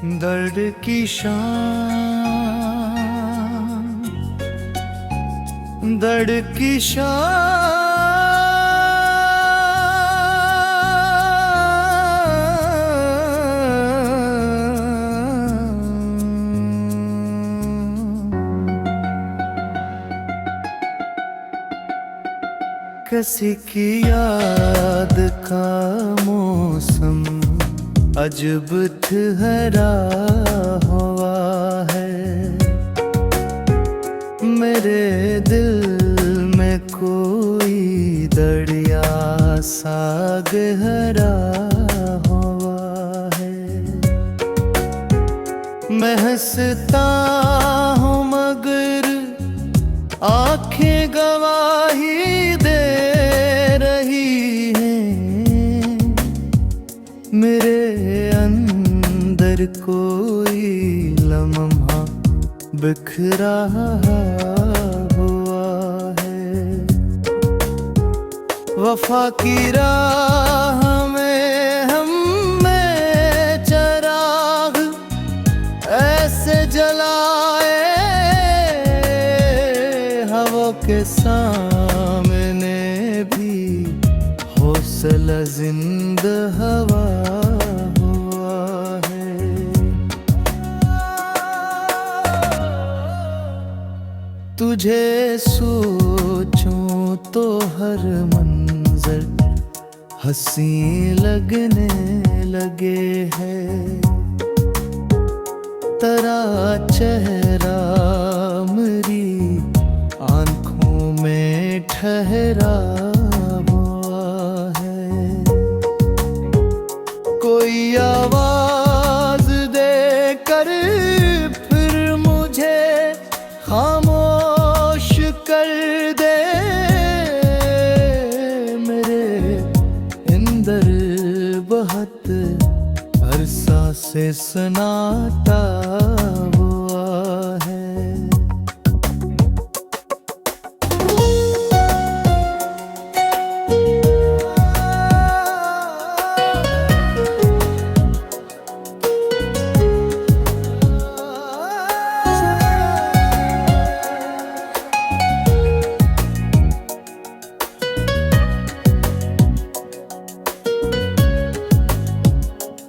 दर्द की शान, दर्द की शान। किसी की याद का मौसम अजब ठहरा हुआ है। मेरे दिल में कोई दरिया सा गहरा हुआ है। मैं हंसता हूँ मगर आंखें गवाही दे रही हैं। मेरे अंदर कोई लम्हा बिखरा हुआ है। वफा की राह में हम में चिराग ऐसे जलाए, हवा के सामने भी हौसला जिंदा हवा हुआ है। तुझे सोचूं तो हर मंजर हंसी लगने लगे है। तेरा चेहरा मेरी आंखों में ठहरा हुआ है। कोई आवाज दे कर फिर मुझे खामोश कर दे। मेरे अंदर बहुत अरसा से सन्नाटा हुआ है।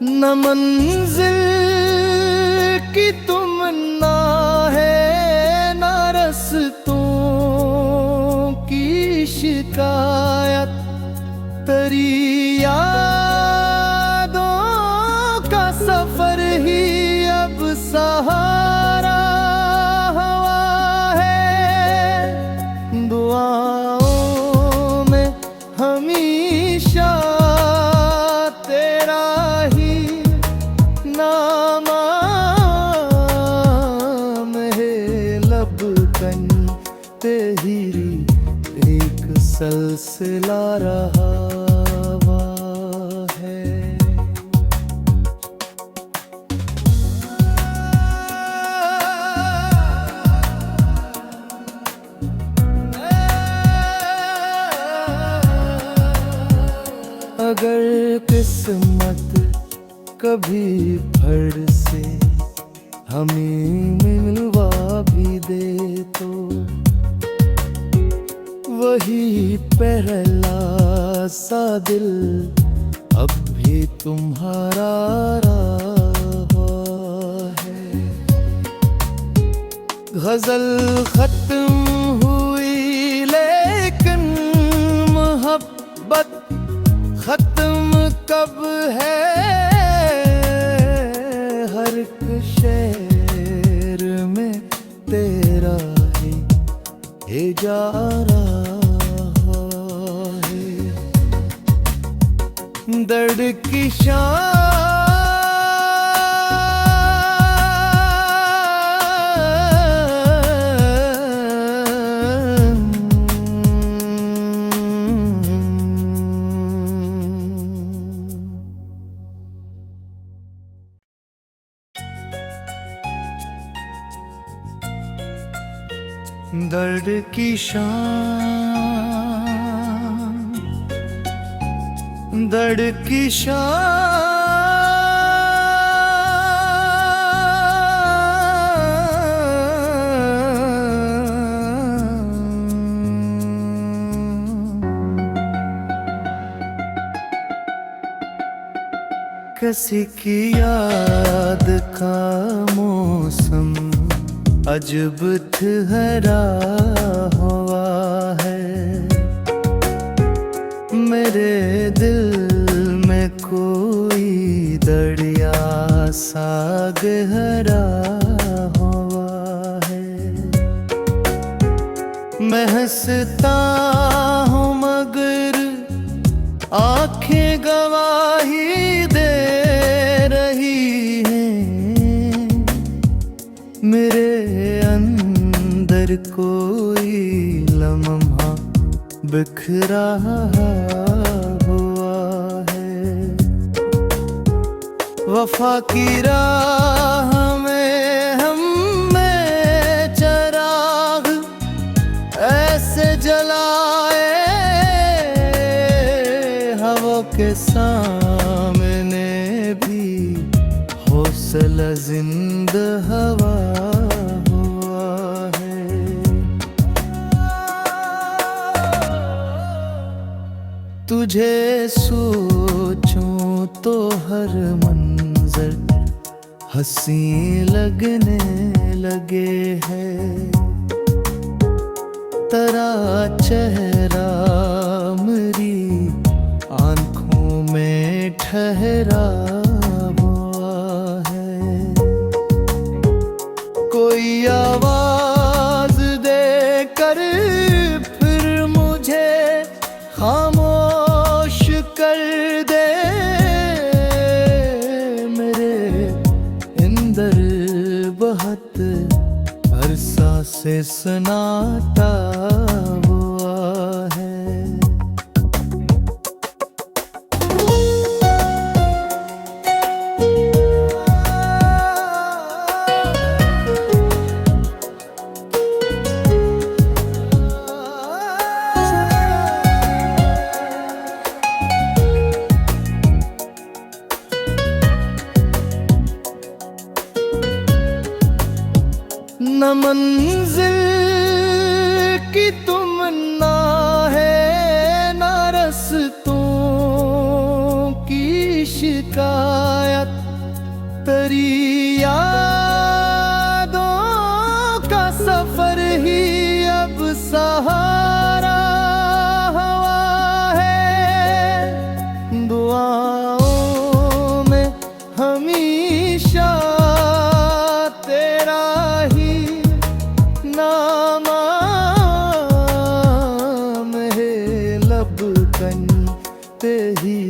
न मंजिल की तमन्ना है, न रस्तों की शिकायत। तेरी यादों का सफर ही अब सहारा हुआ है। दुआओं में हमेशा तेरा ही नाम है। लब कन तेरी एक सिलसिला रहा है। अगर किस्मत कभी फड़ से हमें मिलवा भी दे तो वही पहला सा दिल अब भी तुम्हारा रहा है। गजल खत्म हुई लेकिन मोहब्बत खत्म कब है। हर एक शेर में तेरा ही इजारा है। दर्द की शान, दर्द की शान, दर्द की शान। किसी की याद का मौसम अजब ठहरा हुआ है। मेरे दिल में कोई दरिया सा गहरा हुआ है। मैं हंसता हूँ मगर आंखें गवाही दे रही हैं। मेरे अंदर कोई लम्हा बिखरा हुआ है। वफा की राह में हम में चिराग ऐसे जलाए, हवा के सामने भी हौसला जिंदा हवा हुआ है। तुझे सोचूं तो हर मंजर हंसी लगने लगे है। तेरा चेहरा मेरी आंखों में ठहरा हुआ है। कोई आवाज दे कर फिर मुझे खामोश कर दे। मेरे अंदर बहुत अरसा से सन्नाटा हुआ है। न मंजिल की तमन्ना है, न रस्तों की शिकायत। तेरी यादों का सफर ही अब सहारा हुआ है। दुआओं में हमेशा तेरा ही नाम है। लब कन तेरी